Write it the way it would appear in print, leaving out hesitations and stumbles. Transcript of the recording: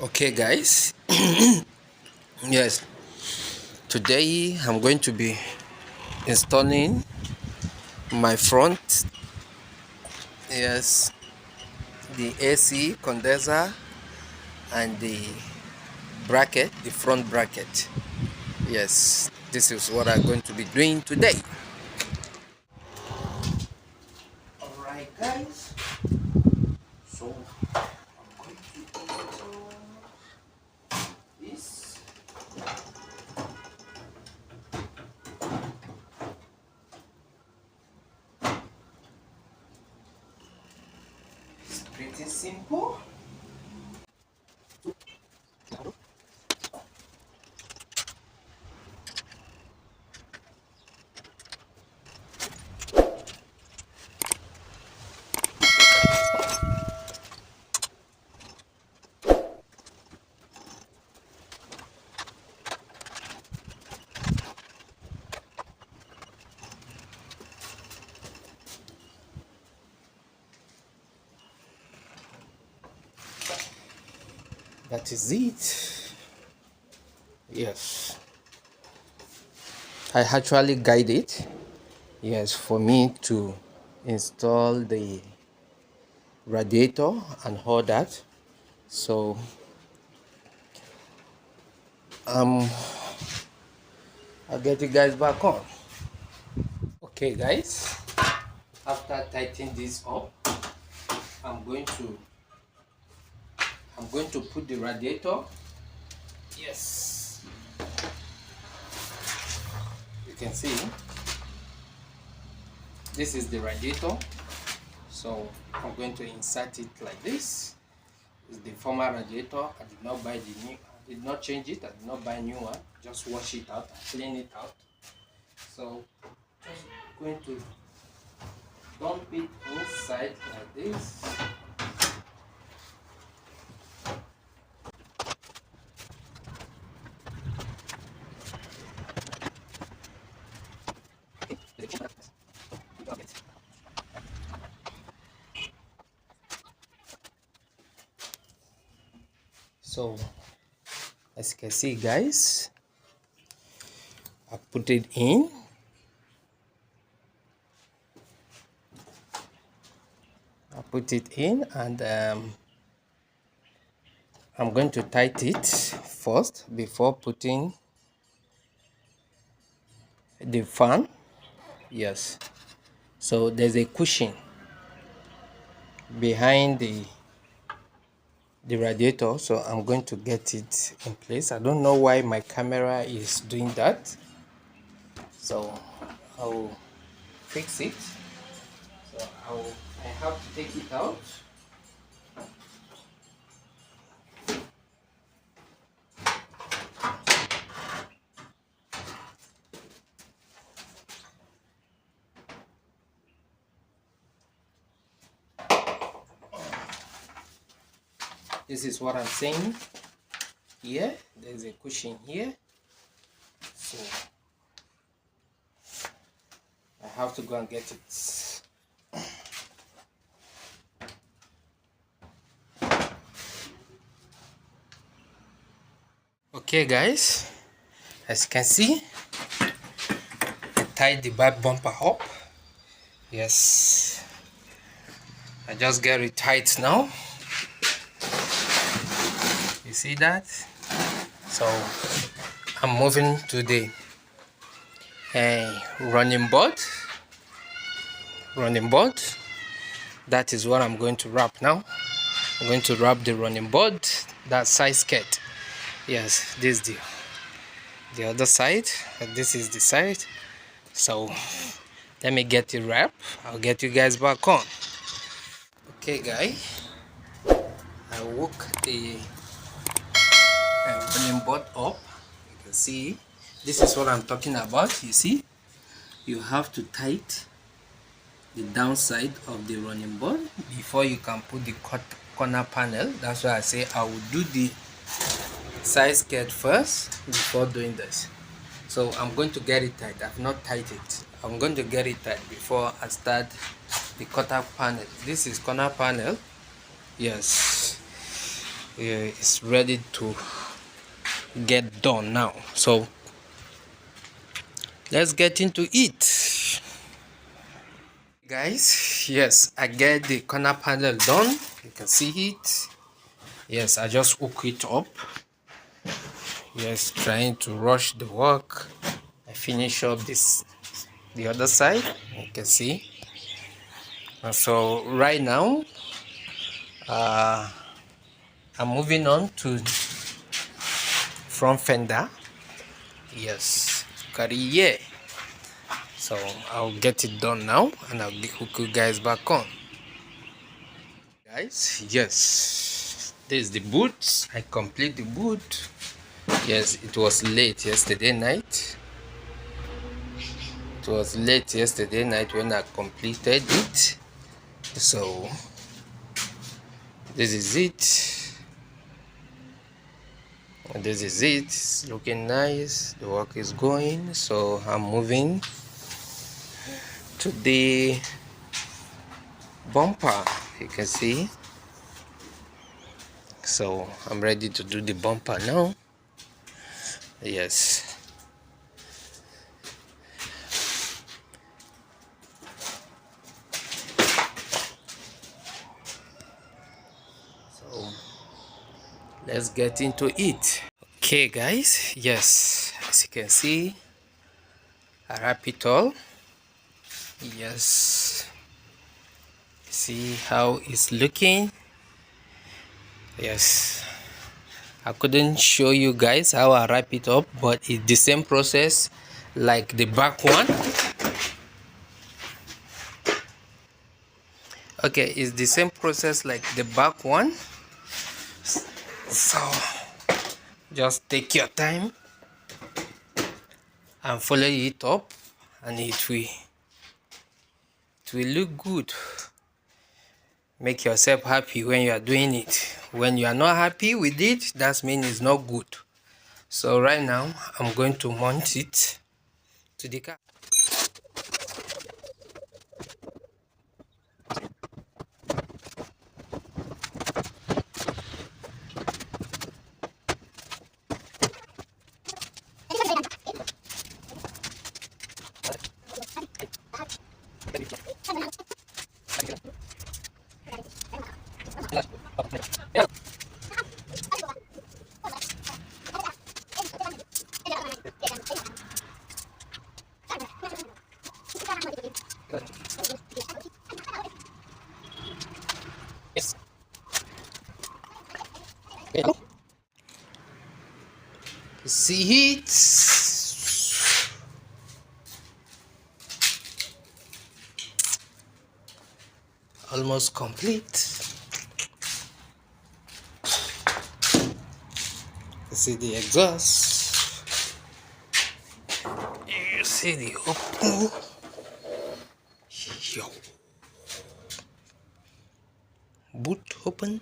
Okay, guys. Yes, today I'm going to be installing my front. Yes, the AC condenser and the bracket, the front bracket. Yes, this is what I'm going to be doing today. All right, guys. So I'm going to install this. It's pretty simple. That is it. Yes, I actually guide it. Yes, for me to install the radiator and all that. So um I'll get you guys back on. Okay, guys, after tightening this up, i'm going to put the radiator. Yes, you can see this is the radiator. So I'm going to insert it like this. It's the former radiator. I did not buy the new, I did not change it, I did not buy a new one, just wash it out and clean it out. So just going to dump it inside like this. So as you can see, guys, I put it in. And I'm going to tighten it first before putting the fan. Yes, so there's a cushion behind the radiator, so I'm going to get it in place. I don't know why my camera is doing that, so I'll fix it. So I have to take it out. This is what I'm saying. Here there's a cushion here, so I have to go and get it. Okay, guys, as you can see, I tied the back bumper up. Yes, I just get it tight now. You see that? So I'm moving to the running board. That is what I'm going to wrap now. I'm going to wrap the running board, that side skirt. Yes, this is the other side, and this is the side. So let me get it wrapped. I'll get you guys back on. Okay, guys, I woke the running board up. You can see this is what I'm talking about. You see, you have to tighten the downside of the running board before you can put the corner panel. That's why I say I will do the side skirt first before doing this. So I'm going to get it tight. I've not tightened it. I'm going to get it tight before I start the corner panel. This is corner panel. Yes, is ready to get done now. So let's get into it, guys. Yes, I get the corner panel done. You can see it. Yes, I just hook it up. Yes, trying to rush the work. I finish up the other side. You can see. And so right now I'm moving on to front fender. Yes, carry here. So I'll get it done now and I'll hook you guys back on. Guys, yes, this is the boot. I complete the boot. Yes, it was late yesterday night. It was late yesterday night when I completed it. So this is it. This is it. It's looking nice. The work is going. So I'm moving to the bumper. You can see. So I'm ready to do the bumper now. Yes. So let's get into it. Okay guys, yes, as you can see, I wrap it all. Yes, see how it's looking. Yes, I couldn't show you guys how I wrap it up, but it's the same process like the back one. Okay, it's the same process like the back one. So just take your time and follow it up, and it will look good. Make yourself happy when you are doing it. When you are not happy with it, that means it's not good. So right now I'm going to mount it to the car. Yes. See it? Almost complete. You see the exhaust. You see the opening. Yo. Boot open.